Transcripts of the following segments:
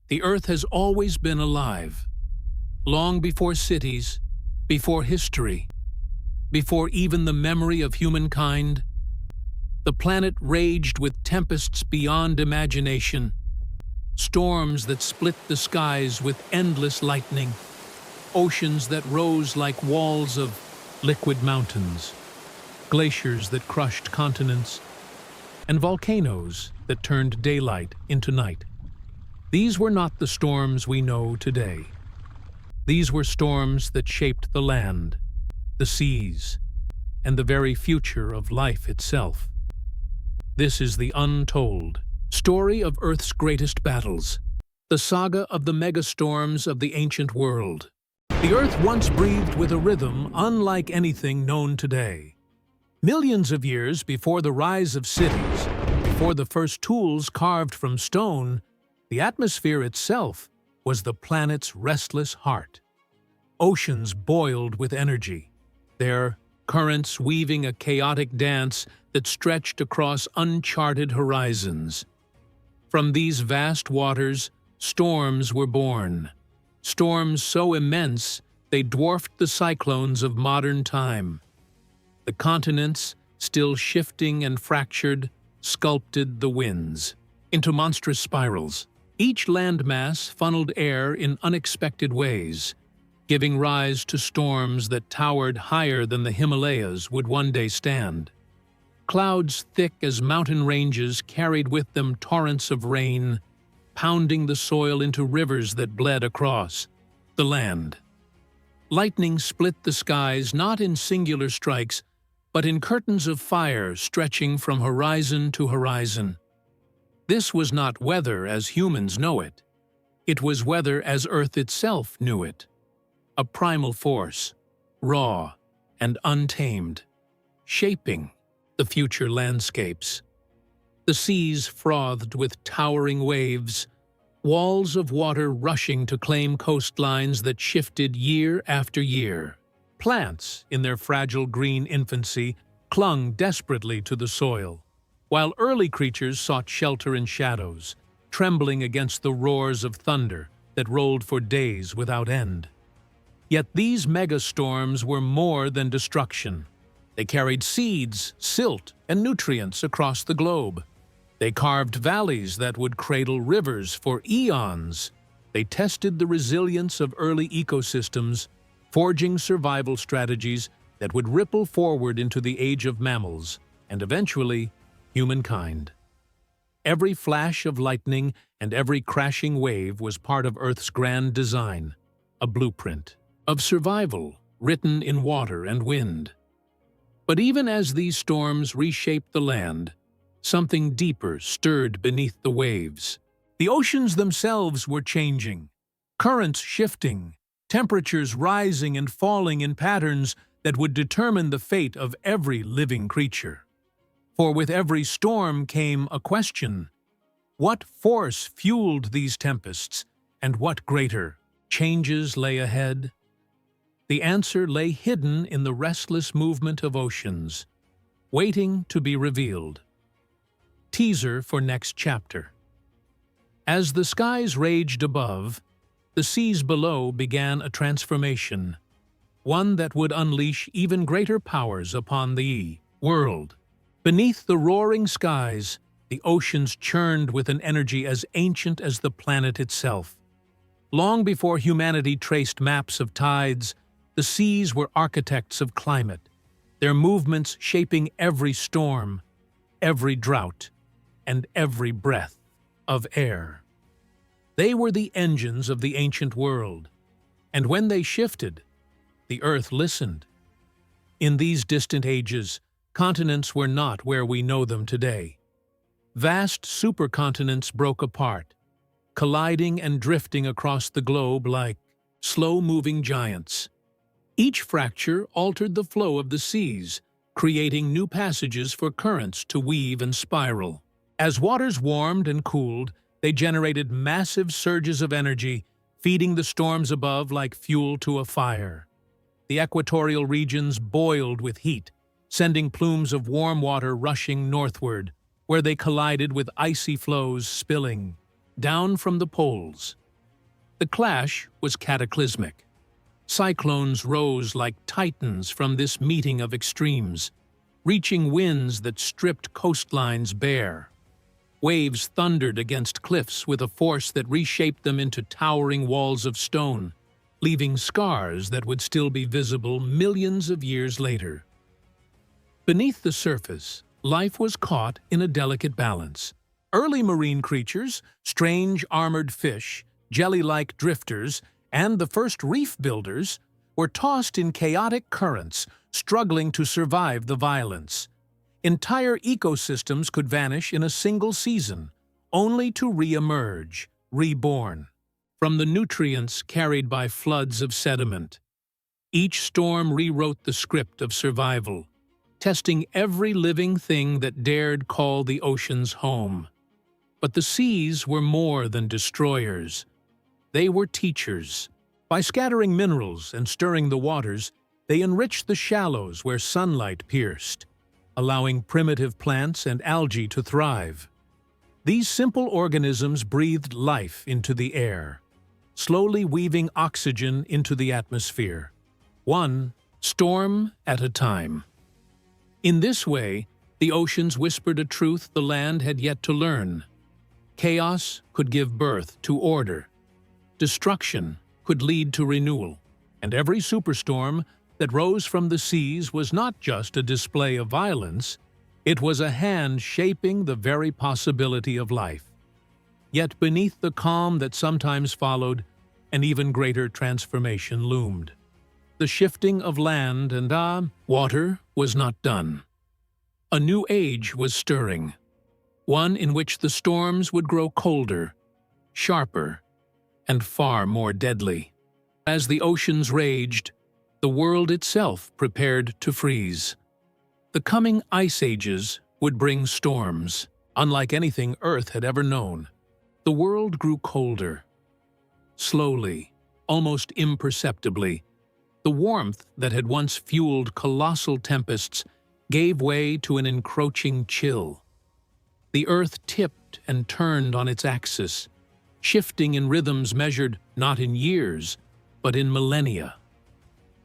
The Earth has always been alive, long before cities, before history, before even the memory of humankind. The planet raged with tempests beyond imagination, storms that split the skies with endless lightning, oceans that rose like walls of liquid mountains, glaciers that crushed continents, and volcanoes that turned daylight into night. These were not the storms we know today. These were storms that shaped the land, the seas, and the very future of life itself. This is the untold story of Earth's greatest battles, the saga of the megastorms of the ancient world. The Earth once breathed with a rhythm unlike anything known today. Millions of years before the rise of cities, before the first tools carved from stone, the atmosphere itself was the planet's restless heart. Oceans boiled with energy, their currents weaving a chaotic dance that stretched across uncharted horizons. From these vast waters, storms were born. Storms so immense they dwarfed the cyclones of modern time. The continents, still shifting and fractured, sculpted the winds into monstrous spirals. Each landmass funneled air in unexpected ways, giving rise to storms that towered higher than the Himalayas would one day stand. Clouds thick as mountain ranges carried with them torrents of rain, pounding the soil into rivers that bled across the land. Lightning split the skies not in singular strikes, but in curtains of fire stretching from horizon to horizon. This was not weather as humans know it. It was weather as Earth itself knew it. A primal force, raw and untamed, shaping the future landscapes. The seas frothed with towering waves, walls of water rushing to claim coastlines that shifted year after year. Plants, in their fragile green infancy, clung desperately to the soil, while early creatures sought shelter in shadows, trembling against the roars of thunder that rolled for days without end. Yet these megastorms were more than destruction. They carried seeds, silt, and nutrients across the globe. They carved valleys that would cradle rivers for eons. They tested the resilience of early ecosystems, forging survival strategies that would ripple forward into the age of mammals, and eventually, humankind. Every flash of lightning and every crashing wave was part of Earth's grand design, a blueprint of survival written in water and wind. But even as these storms reshaped the land, something deeper stirred beneath the waves. The oceans themselves were changing, currents shifting, temperatures rising and falling in patterns that would determine the fate of every living creature. For with every storm came a question: what force fueled these tempests, and what greater changes lay ahead? The answer lay hidden in the restless movement of oceans, waiting to be revealed. Teaser for next chapter. As the skies raged above, the seas below began a transformation, one that would unleash even greater powers upon the world. Beneath the roaring skies, the oceans churned with an energy as ancient as the planet itself. Long before humanity traced maps of tides, the seas were architects of climate, their movements shaping every storm, every drought, and every breath of air. They were the engines of the ancient world, and when they shifted, the Earth listened. In these distant ages, continents were not where we know them today. Vast supercontinents broke apart, colliding and drifting across the globe like slow-moving giants. Each fracture altered the flow of the seas, creating new passages for currents to weave and spiral. As waters warmed and cooled, they generated massive surges of energy, feeding the storms above like fuel to a fire. The equatorial regions boiled with heat, sending plumes of warm water rushing northward, where they collided with icy flows spilling down from the poles. The clash was cataclysmic. Cyclones rose like titans from this meeting of extremes, reaching winds that stripped coastlines bare. Waves thundered against cliffs with a force that reshaped them into towering walls of stone, leaving scars that would still be visible millions of years later. Beneath the surface, life was caught in a delicate balance. Early marine creatures, strange armored fish, jelly-like drifters, and the first reef builders were tossed in chaotic currents, struggling to survive the violence. Entire ecosystems could vanish in a single season, only to re-emerge, reborn, from the nutrients carried by floods of sediment. Each storm rewrote the script of survival, testing every living thing that dared call the oceans home. But the seas were more than destroyers. They were teachers. By scattering minerals and stirring the waters, they enriched the shallows where sunlight pierced, allowing primitive plants and algae to thrive. These simple organisms breathed life into the air, slowly weaving oxygen into the atmosphere, one storm at a time. In this way, the oceans whispered a truth the land had yet to learn. Chaos could give birth to order. Destruction could lead to renewal, and every superstorm that rose from the seas was not just a display of violence, it was a hand shaping the very possibility of life. Yet beneath the calm that sometimes followed, an even greater transformation loomed. The shifting of land and water was not done. A new age was stirring, one in which the storms would grow colder, sharper, and far more deadly. As the oceans raged, the world itself prepared to freeze. The coming ice ages would bring storms, unlike anything Earth had ever known. The world grew colder. Slowly, almost imperceptibly, the warmth that had once fueled colossal tempests gave way to an encroaching chill. The Earth tipped and turned on its axis, shifting in rhythms measured not in years, but in millennia.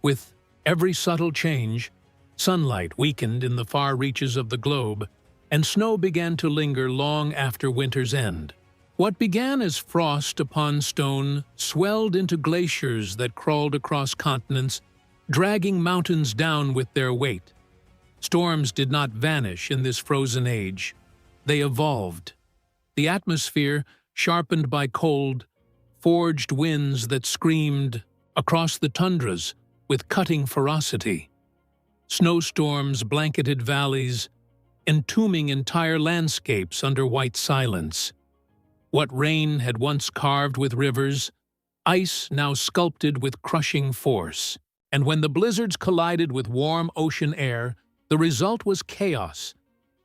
With every subtle change, sunlight weakened in the far reaches of the globe, and snow began to linger long after winter's end. What began as frost upon stone swelled into glaciers that crawled across continents, dragging mountains down with their weight. Storms did not vanish in this frozen age. They evolved. The atmosphere, sharpened by cold, forged winds that screamed across the tundras with cutting ferocity. Snowstorms blanketed valleys, entombing entire landscapes under white silence. What rain had once carved with rivers, ice now sculpted with crushing force. And when the blizzards collided with warm ocean air, the result was chaos.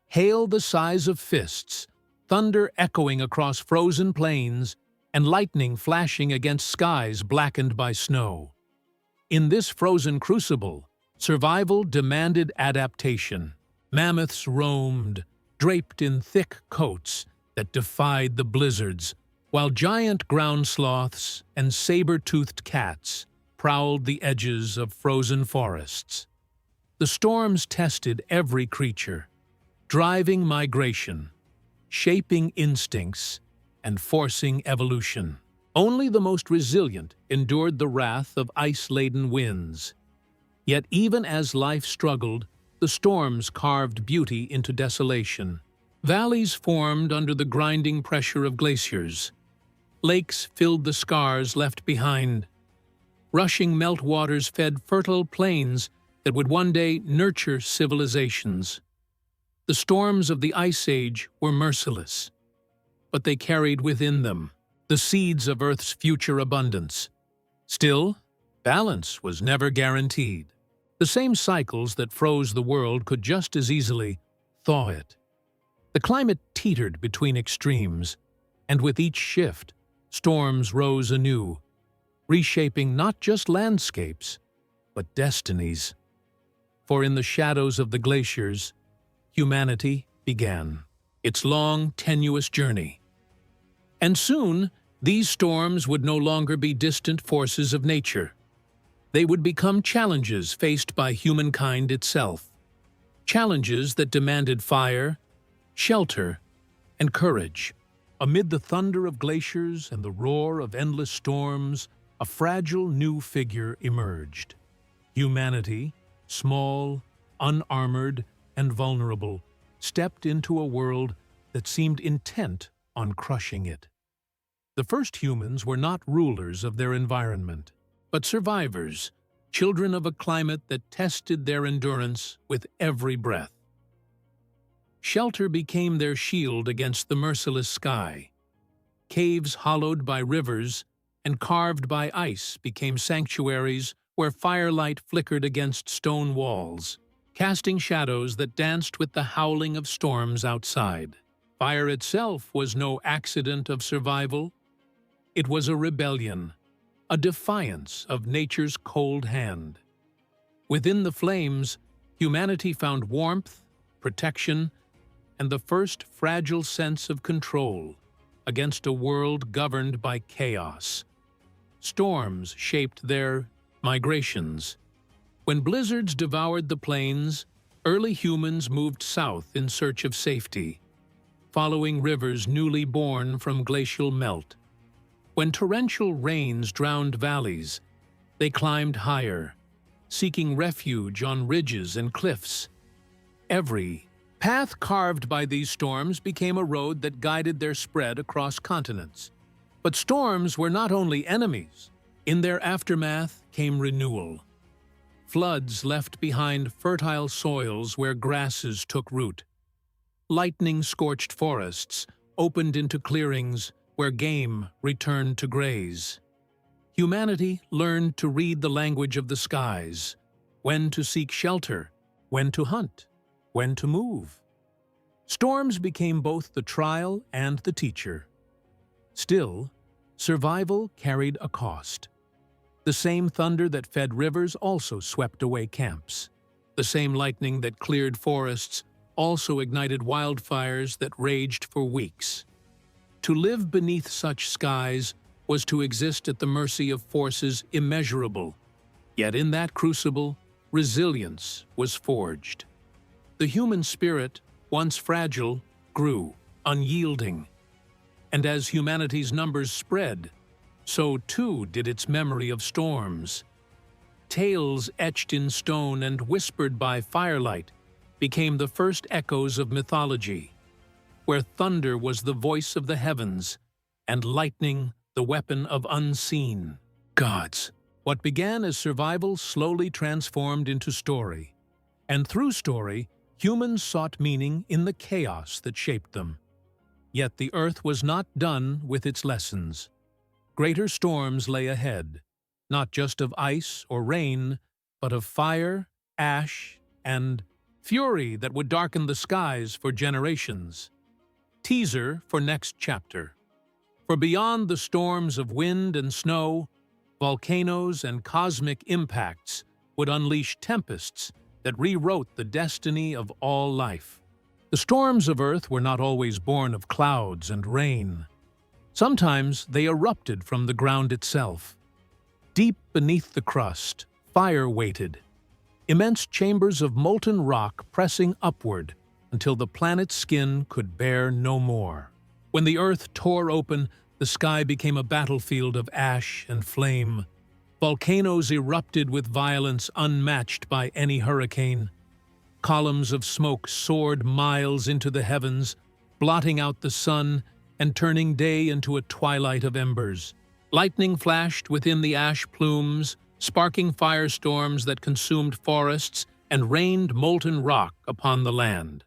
Hail the size of fists, thunder echoing across frozen plains, and lightning flashing against skies blackened by snow. In this frozen crucible, survival demanded adaptation. Mammoths roamed, draped in thick coats that defied the blizzards, while giant ground sloths and saber-toothed cats prowled the edges of frozen forests. The storms tested every creature, driving migration, shaping instincts, and forcing evolution. Only the most resilient endured the wrath of ice-laden winds. Yet even as life struggled, the storms carved beauty into desolation. Valleys formed under the grinding pressure of glaciers. Lakes filled the scars left behind. Rushing meltwaters fed fertile plains that would one day nurture civilizations. The storms of the Ice Age were merciless, but they carried within them the seeds of Earth's future abundance. Still, balance was never guaranteed. The same cycles that froze the world could just as easily thaw it. The climate teetered between extremes, and with each shift, storms rose anew, reshaping not just landscapes, but destinies. For in the shadows of the glaciers, humanity began its long, tenuous journey. And soon, these storms would no longer be distant forces of nature. They would become challenges faced by humankind itself. Challenges that demanded fire, shelter, and courage. Amid the thunder of glaciers and the roar of endless storms, a fragile new figure emerged. Humanity, small, unarmored, and vulnerable, stepped into a world that seemed intent on crushing it. The first humans were not rulers of their environment, but survivors, children of a climate that tested their endurance with every breath. Shelter became their shield against the merciless sky. Caves hollowed by rivers and carved by ice became sanctuaries where firelight flickered against stone walls, casting shadows that danced with the howling of storms outside. Fire itself was no accident of survival. It was a rebellion, a defiance of nature's cold hand. Within the flames, humanity found warmth, protection, and the first fragile sense of control against a world governed by chaos. Storms shaped their migrations. When blizzards devoured the plains, early humans moved south in search of safety, following rivers newly born from glacial melt. When torrential rains drowned valleys, they climbed higher, seeking refuge on ridges and cliffs. Every path carved by these storms became a road that guided their spread across continents. But storms were not only enemies. In their aftermath came renewal. Floods left behind fertile soils where grasses took root. Lightning-scorched forests opened into clearings where game returned to graze. Humanity learned to read the language of the skies, when to seek shelter, when to hunt, when to move. Storms became both the trial and the teacher. Still, survival carried a cost. The same thunder that fed rivers also swept away camps. The same lightning that cleared forests also ignited wildfires that raged for weeks. To live beneath such skies was to exist at the mercy of forces immeasurable. Yet in that crucible, resilience was forged. The human spirit, once fragile, grew, unyielding. And as humanity's numbers spread, so too did its memory of storms. Tales etched in stone and whispered by firelight became the first echoes of mythology, where thunder was the voice of the heavens and lightning the weapon of unseen gods. What began as survival slowly transformed into story, and through story, humans sought meaning in the chaos that shaped them. Yet the earth was not done with its lessons. Greater storms lay ahead, not just of ice or rain, but of fire, ash, and fury that would darken the skies for generations. Teaser for next chapter. For beyond the storms of wind and snow, volcanoes and cosmic impacts would unleash tempests that rewrote the destiny of all life. The storms of Earth were not always born of clouds and rain. Sometimes they erupted from the ground itself. Deep beneath the crust, fire waited, immense chambers of molten rock pressing upward until the planet's skin could bear no more. When the Earth tore open, the sky became a battlefield of ash and flame. Volcanoes erupted with violence unmatched by any hurricane. Columns of smoke soared miles into the heavens, blotting out the sun and turning day into a twilight of embers. Lightning flashed within the ash plumes, sparking firestorms that consumed forests and rained molten rock upon the land.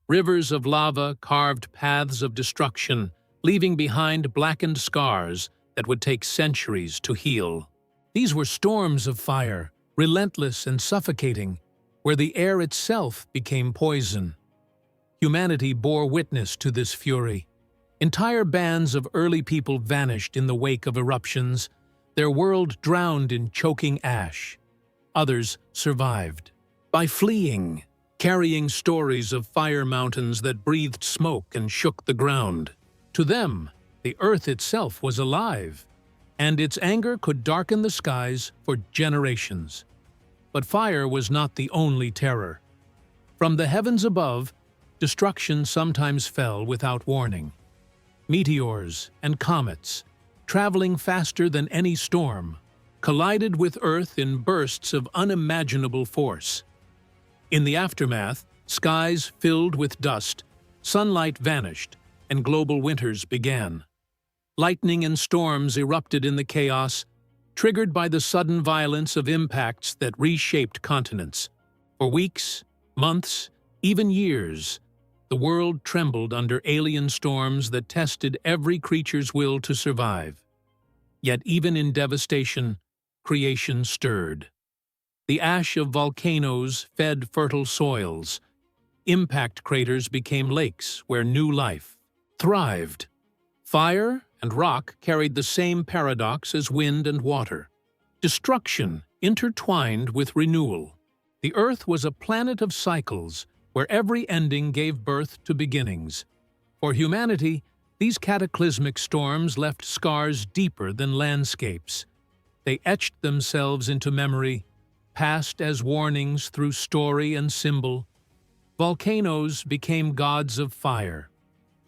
Rivers of lava carved paths of destruction, leaving behind blackened scars that would take centuries to heal. These were storms of fire, relentless and suffocating, where the air itself became poison. Humanity bore witness to this fury. Entire bands of early people vanished in the wake of eruptions, their world drowned in choking ash. Others survived by fleeing, carrying stories of fire mountains that breathed smoke and shook the ground. To them, The earth itself was alive, and its anger could darken the skies for generations. But fire was not the only terror. From the heavens above, destruction sometimes fell without warning. Meteors and comets, traveling faster than any storm, collided with Earth in bursts of unimaginable force. In the aftermath, skies filled with dust, sunlight vanished, and global winters began. Lightning and storms erupted in the chaos, triggered by the sudden violence of impacts that reshaped continents. For weeks, months, even years, the world trembled under alien storms that tested every creature's will to survive. Yet even in devastation, creation stirred. The ash of volcanoes fed fertile soils. Impact craters became lakes where new life thrived. Fire and rock carried the same paradox as wind and water. Destruction intertwined with renewal. The Earth was a planet of cycles, where every ending gave birth to beginnings. For humanity, these cataclysmic storms left scars deeper than landscapes. They etched themselves into memory, passed as warnings through story and symbol. Volcanoes became gods of fire.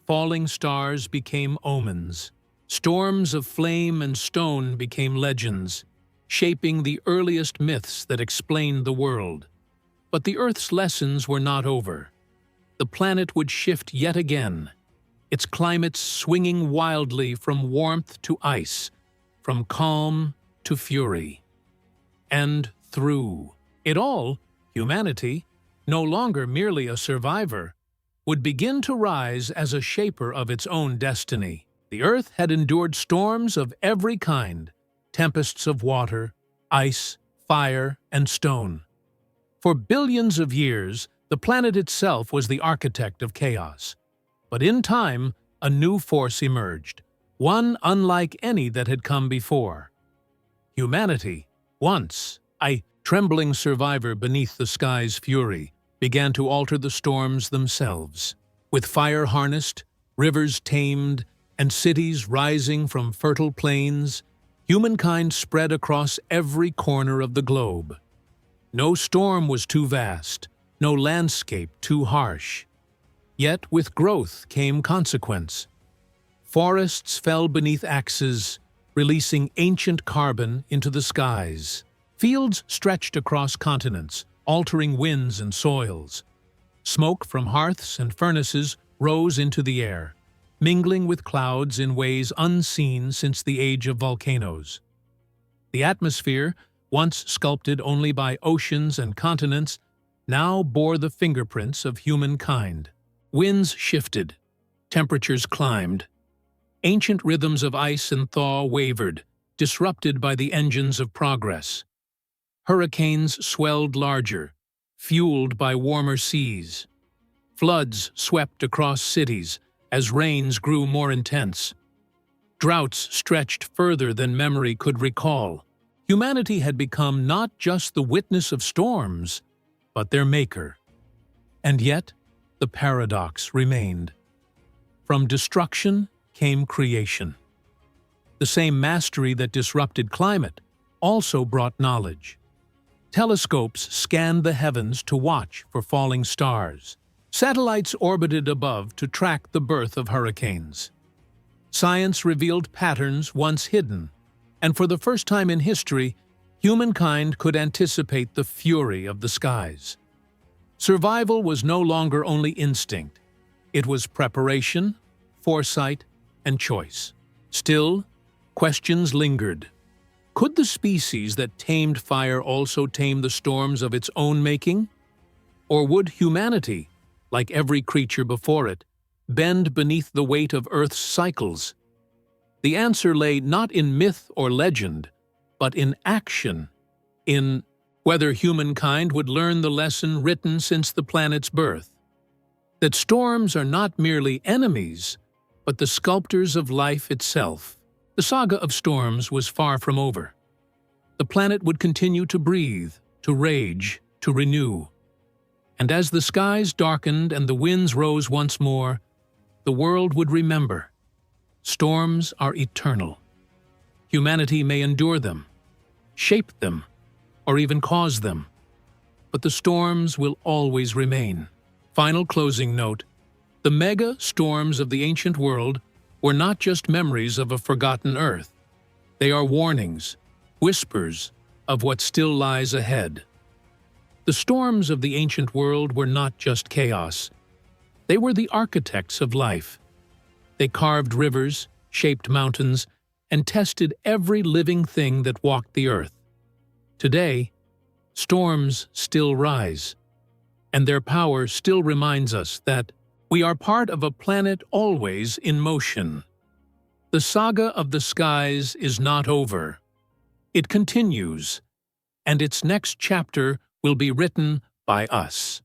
Falling stars became omens. Storms of flame and stone became legends, shaping the earliest myths that explained the world. But the Earth's lessons were not over. The planet would shift yet again, its climates swinging wildly from warmth to ice, from calm to fury. And through it all, humanity, no longer merely a survivor, would begin to rise as a shaper of its own destiny. The Earth had endured storms of every kind, tempests of water, ice, fire, and stone. For billions of years, the planet itself was the architect of chaos. But in time, a new force emerged, one unlike any that had come before. Humanity, once a trembling survivor beneath the sky's fury, began to alter the storms themselves. With fire harnessed, rivers tamed, and cities rising from fertile plains, humankind spread across every corner of the globe. No storm was too vast, no landscape too harsh. Yet with growth came consequence. Forests fell beneath axes, releasing ancient carbon into the skies. Fields stretched across continents, altering winds and soils. Smoke from hearths and furnaces rose into the air, mingling with clouds in ways unseen since the age of volcanoes. The atmosphere, once sculpted only by oceans and continents, now bore the fingerprints of humankind. Winds shifted, temperatures climbed. Ancient rhythms of ice and thaw wavered, disrupted by the engines of progress. Hurricanes swelled larger, fueled by warmer seas. Floods swept across cities as rains grew more intense. Droughts stretched further than memory could recall. Humanity had become not just the witness of storms, but their maker. And yet, the paradox remained. From destruction came creation. The same mastery that disrupted climate also brought knowledge. Telescopes scanned the heavens to watch for falling stars. Satellites orbited above to track the birth of hurricanes. Science revealed patterns once hidden, and for the first time in history, humankind could anticipate the fury of the skies. Survival was no longer only instinct. It was preparation, foresight, and choice. Still, questions lingered. Could the species that tamed fire also tame the storms of its own making? Or would humanity, like every creature before it, bend beneath the weight of Earth's cycles? The answer lay not in myth or legend, but in action, in whether humankind would learn the lesson written since the planet's birth, that storms are not merely enemies, but the sculptors of life itself. The saga of storms was far from over. The planet would continue to breathe, to rage, to renew. And as the skies darkened and the winds rose once more, the world would remember. Storms are eternal. Humanity may endure them, shape them, or even cause them, but the storms will always remain. Final closing note: the mega storms of the ancient world were not just memories of a forgotten Earth. They are warnings, whispers of what still lies ahead. The storms of the ancient world were not just chaos. They were the architects of life. They carved rivers, shaped mountains, and tested every living thing that walked the earth. Today, storms still rise, and their power still reminds us that we are part of a planet always in motion. The saga of the skies is not over. It continues, and its next chapter will be written by us.